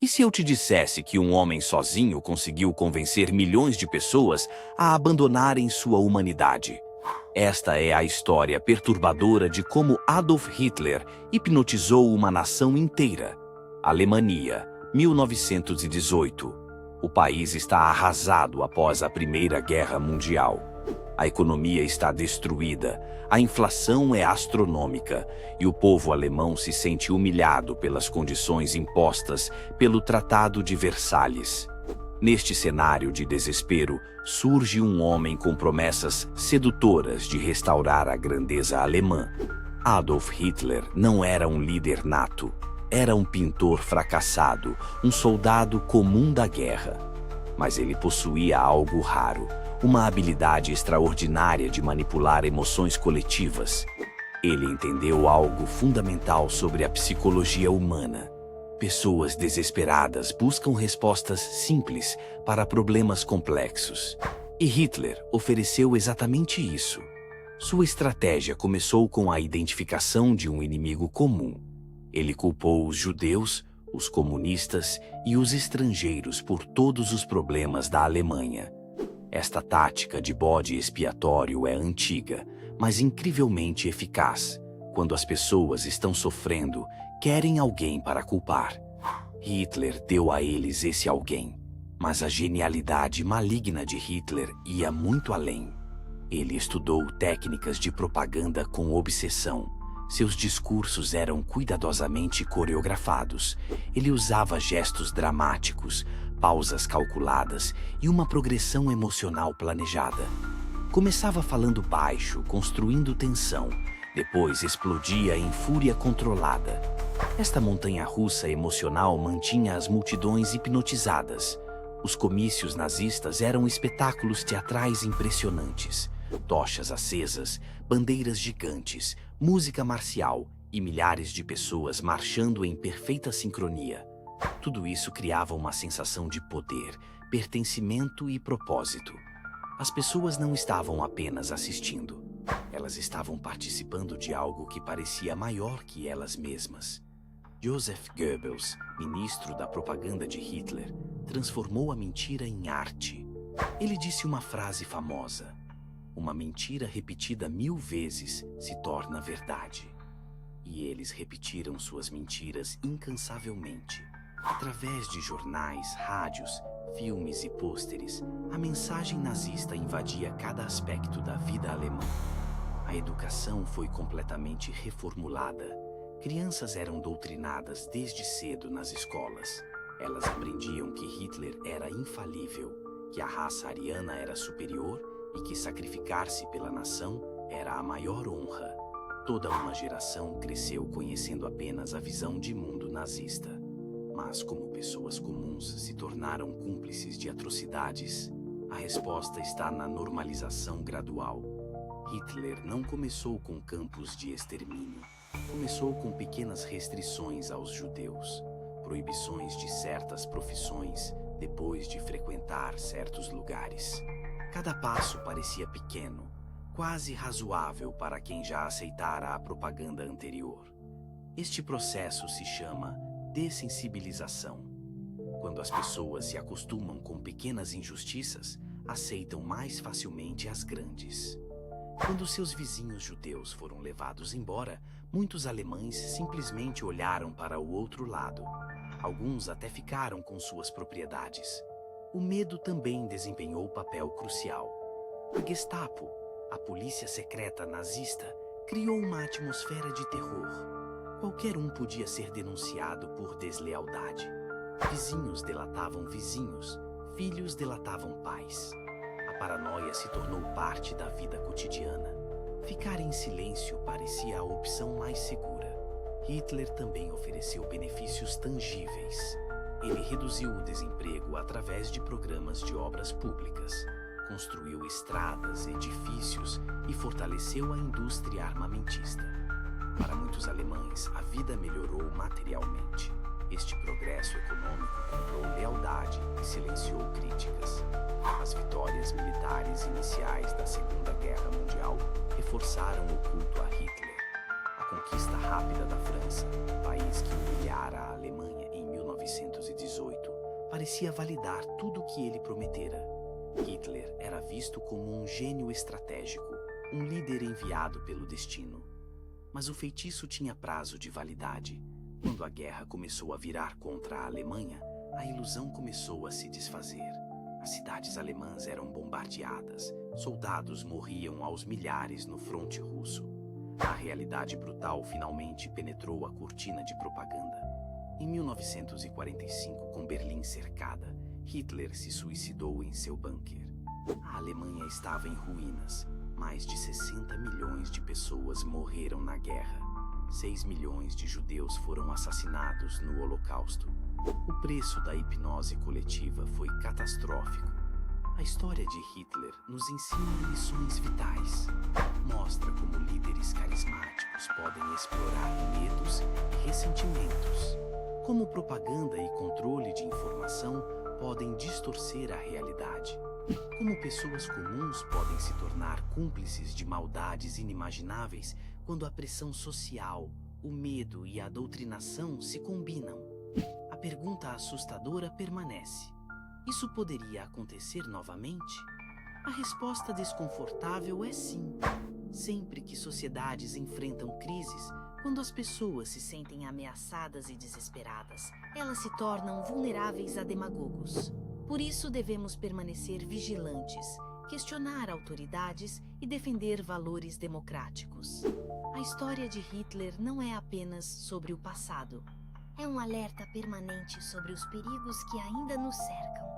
E se eu te dissesse que um homem sozinho conseguiu convencer milhões de pessoas a abandonarem sua humanidade? Esta é a história perturbadora de como Adolf Hitler hipnotizou uma nação inteira. Alemanha, 1918. O país está arrasado após a Primeira Guerra Mundial. A economia está destruída, a inflação é astronômica e o povo alemão se sente humilhado pelas condições impostas pelo Tratado de Versalhes. Neste cenário de desespero, surge um homem com promessas sedutoras de restaurar a grandeza alemã. Adolf Hitler não era um líder nato, era um pintor fracassado, um soldado comum da guerra. Mas ele possuía algo raro, uma habilidade extraordinária de manipular emoções coletivas. Ele entendeu algo fundamental sobre a psicologia humana. Pessoas desesperadas buscam respostas simples para problemas complexos. E Hitler ofereceu exatamente isso. Sua estratégia começou com a identificação de um inimigo comum. Ele culpou os judeus, os comunistas e os estrangeiros por todos os problemas da Alemanha. Esta tática de bode expiatório é antiga, mas incrivelmente eficaz. Quando as pessoas estão sofrendo, querem alguém para culpar. Hitler deu a eles esse alguém. Mas a genialidade maligna de Hitler ia muito além. Ele estudou técnicas de propaganda com obsessão. Seus discursos eram cuidadosamente coreografados. Ele usava gestos dramáticos, pausas calculadas e uma progressão emocional planejada. Começava falando baixo, construindo tensão. Depois explodia em fúria controlada. Esta montanha-russa emocional mantinha as multidões hipnotizadas. Os comícios nazistas eram espetáculos teatrais impressionantes. Tochas acesas, bandeiras gigantes, música marcial e milhares de pessoas marchando em perfeita sincronia. Tudo isso criava uma sensação de poder, pertencimento e propósito. As pessoas não estavam apenas assistindo. Elas estavam participando de algo que parecia maior que elas mesmas. Joseph Goebbels, ministro da propaganda de Hitler, transformou a mentira em arte. Ele disse uma frase famosa: "Uma mentira repetida 1000 vezes se torna verdade." E eles repetiram suas mentiras incansavelmente. Através de jornais, rádios, filmes e pôsteres, a mensagem nazista invadia cada aspecto da vida alemã. A educação foi completamente reformulada. Crianças eram doutrinadas desde cedo nas escolas. Elas aprendiam que Hitler era infalível, que a raça ariana era superior e que sacrificar-se pela nação era a maior honra. Toda uma geração cresceu conhecendo apenas a visão de mundo nazista. Mas como pessoas comuns se tornaram cúmplices de atrocidades, a resposta está na normalização gradual. Hitler não começou com campos de extermínio. Começou com pequenas restrições aos judeus, proibições de certas profissões depois de frequentar certos lugares. Cada passo parecia pequeno, quase razoável para quem já aceitara a propaganda anterior. Este processo se chama dessensibilização. Quando as pessoas se acostumam com pequenas injustiças, aceitam mais facilmente as grandes. Quando seus vizinhos judeus foram levados embora, muitos alemães simplesmente olharam para o outro lado. Alguns até ficaram com suas propriedades. O medo também desempenhou papel crucial. A Gestapo, a polícia secreta nazista, criou uma atmosfera de terror. Qualquer um podia ser denunciado por deslealdade. Vizinhos delatavam vizinhos, filhos delatavam pais. A paranoia se tornou parte da vida cotidiana. Ficar em silêncio parecia a opção mais segura. Hitler também ofereceu benefícios tangíveis. Ele reduziu o desemprego através de programas de obras públicas, construiu estradas, edifícios e fortaleceu a indústria armamentista. Para muitos alemães, a vida melhorou materialmente. Este progresso econômico comprou lealdade e silenciou críticas. As vitórias militares iniciais da Segunda Guerra Mundial reforçaram o culto a Hitler. A conquista rápida da França, país que humilhara a Alemanha em 1918, parecia validar tudo o que ele prometera. Hitler era visto como um gênio estratégico, um líder enviado pelo destino. Mas o feitiço tinha prazo de validade. Quando a guerra começou a virar contra a Alemanha, a ilusão começou a se desfazer. As cidades alemãs eram bombardeadas, soldados morriam aos milhares no fronte russo. A realidade brutal finalmente penetrou a cortina de propaganda. Em 1945, com Berlim cercada, Hitler se suicidou em seu bunker. A Alemanha estava em ruínas. Mais de 60 milhões de pessoas morreram na guerra. 6 milhões de judeus foram assassinados no Holocausto. O preço da hipnose coletiva foi catastrófico. A história de Hitler nos ensina lições vitais. Mostra como líderes carismáticos podem explorar medos e ressentimentos. Como propaganda e controle de informação podem distorcer a realidade. Como pessoas comuns podem se tornar cúmplices de maldades inimagináveis quando a pressão social, o medo e a doutrinação se combinam. A pergunta assustadora permanece: isso poderia acontecer novamente? A resposta desconfortável é sim. Sempre que sociedades enfrentam crises, quando as pessoas se sentem ameaçadas e desesperadas, elas se tornam vulneráveis a demagogos. Por isso devemos permanecer vigilantes, questionar autoridades e defender valores democráticos. A história de Hitler não é apenas sobre o passado. É um alerta permanente sobre os perigos que ainda nos cercam.